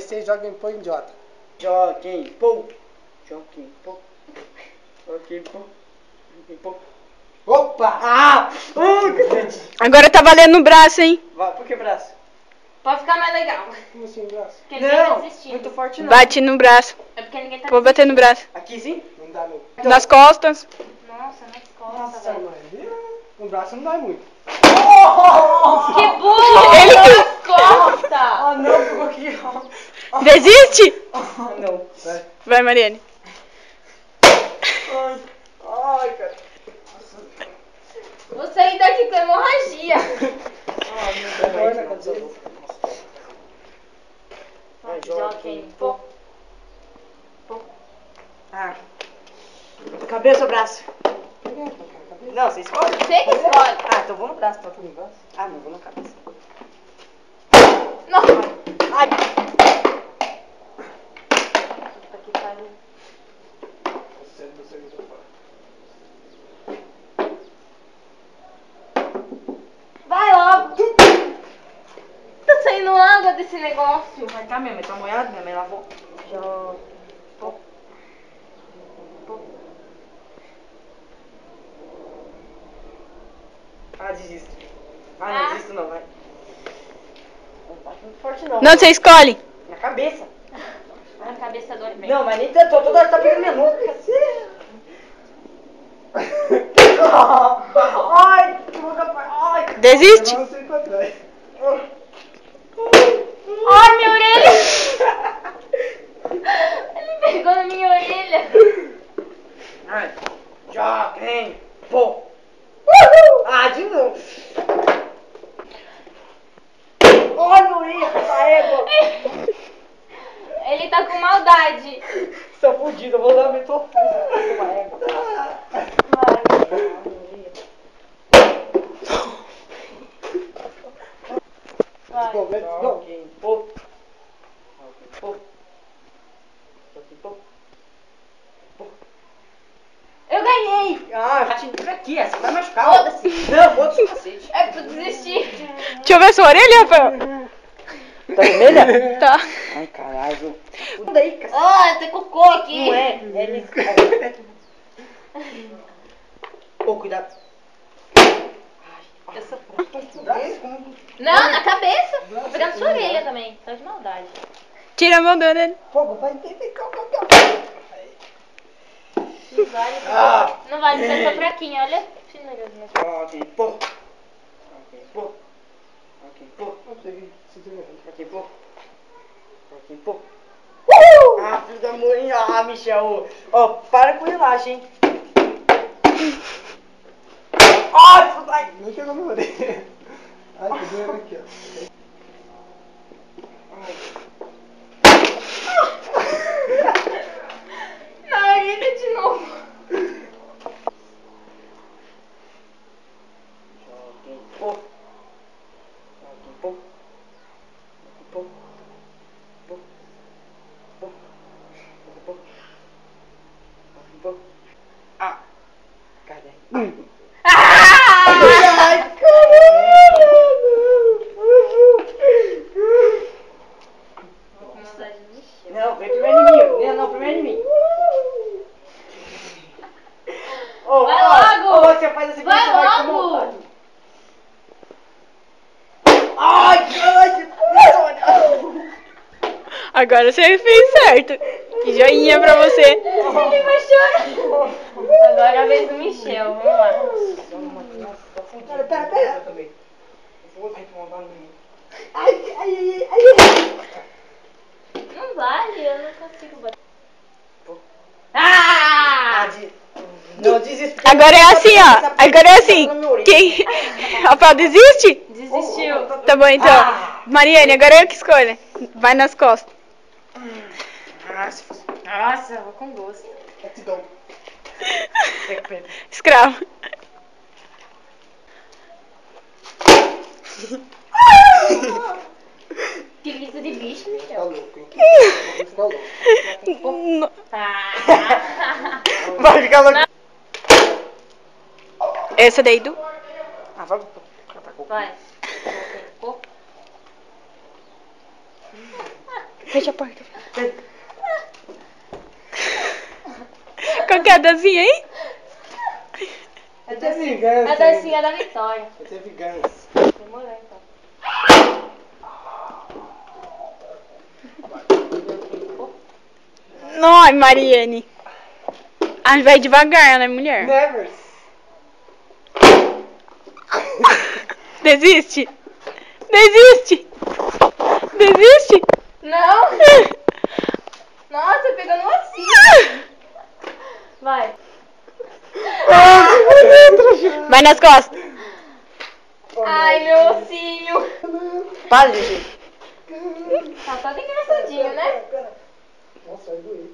ser joguem pô idiota. Joguem pô. Joguem pô. Joguem pô. Joguem pô. Opa! Ah! Agora tá valendo no braço, hein? Por que braço? Pode ficar mais legal. Como assim, braço? Porque ninguém tá desistindo. Muito forte não. Bate no braço. É porque ninguém tá Vou bater no braço. Aqui sim? Não dá não. Nas costas. Nossa, nas costas, Nossa, velho. mãe. No braço não dói muito. Que burro! Ele que- Nas costas! Ah não, ficou aqui. Desiste? Ah não. Vai. Vai, Mariane. Ai, ai, cara. Vou sair daqui com hemorragia. Dói na cabeça. Joguem pô. Ah. Cabeça ou braço? Não, você escolhe? Você que escolhe. Ah, então vou no braço, então. No braço? Ah, não, vou na cabeça. Não. Ai. Puta que pariu. Vai logo. Tá saindo água desse negócio. Vai cá, minha mãe tá molhada, minha mãe lavou. Já. Pô. Pô. Ah, desisto. Ah, não Ah. desisto não, vai. Não bate muito forte não. Não, você escolhe. Na cabeça. A cabeça dói bem. Não, mas nem tanto, toda hora tá pegando minha mão. Ai, que boca pra... Ai. Desiste? Eu não sei pra trás. Ai, minha orelha! Ele pegou na minha orelha. Ai. Joguem. Pô. Ah, de novo. Olha o erro, essa égua. Ele tá com maldade. Sou fudido, eu vou dar minha tua uma égua. Vai. Go, let's go. Joguem. Pô. Joguem. Pô. Joguem. Pô. Eu ganhei. Ah, ratinho, fica aqui, essa vai machucar. Foda-se. Não, foda-se o cacete. É pra desistir. Deixa eu ver sua orelha, Rafael. Tá vermelha? Tá. Ai, caralho. Tudo aí, cacete. Ah, tem cocô aqui. Não é, é nesse cara. Ô, cuidado. Eu sou... Braço? Como? Não, na cabeça. Tô pegando sua orelha também. Tá de maldade. Tira a mão da orelha. Fogo, vai, vem cá. Não vale. Ah. Não vale ser só fraquinha. Olha. Joguem. Joguem, pô. Joguem, pô. Joguem, pô. Joguem, pô. Joguem, pô. Ah, filho da mãe. Ah, Michel. Ó, para com relaxa, hein. Ai, Não pegou minha orelha. Ai, tô doendo aqui, ó. Na orelha de novo. Joguem, pô. Joguem, pô. Joguem, pô. Pô. Pô. Joguem, pô. Joguem, pô. Ah. Cadê? Ai, Tô com maldade de mexer. não, vem primeiro em mim. Não, primeiro em mim. Ô, Vai ó, logo! Ô, você faz assim, Vai você vai com logo! vontade. Ai, Agora você fez certo. Que joinha pra você. Ele vai chorar. Agora é a vez do Michel. Vamos lá. Pera. também. Vou recomendar no mim. Ai. Não vale, eu não consigo bater. Ah, não desiste. Agora é assim, ó. Agora é assim. Quem... Rafael, desiste? Desistiu. Tá bom, então. Mariane, agora eu que escolho. Vai nas costas. Nossa, eu vou com gosto. Let's go. Escravo. Que grito de bicho, Tá Michel. louco, hein? Tá louco. Não. Tá. Vai ficar louco. Essa daí do... Ah, vai. Vai. Cocô. Fecha a porta. Qual que é a dancinha aí? É vingança. A dancinha da Vitória. Vai ter vingança. Demorou então. Não, Mariane. A gente vai devagar, né, mulher? Never. Desiste. Desiste. Desiste. Não! Nossa, pegando assim. Vai. Vai nas costas. Ai, meu ossinho. Para, gente. Tá todo engraçadinho, né? Nossa, vai doer.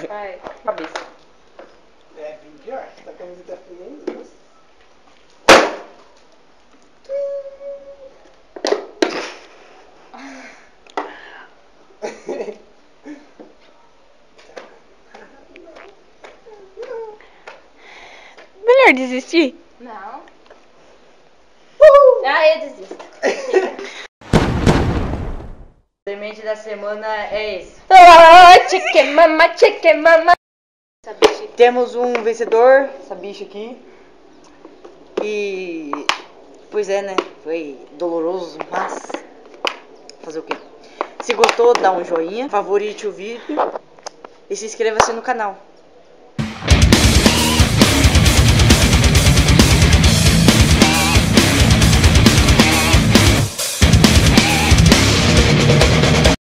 Vai. Cabeça. É, bem pior. Você tá com a camiseta fina ainda? Nossa. Melhor desistir. Não. Ah, eu desisto. O semente da semana é esse. Chicken mama, chicken mama. Temos um vencedor, essa bicha aqui. E... Pois é, né? Foi doloroso, mas... Fazer o quê? Se gostou, dá um joinha, favorite o vídeo e se inscreva-se no canal.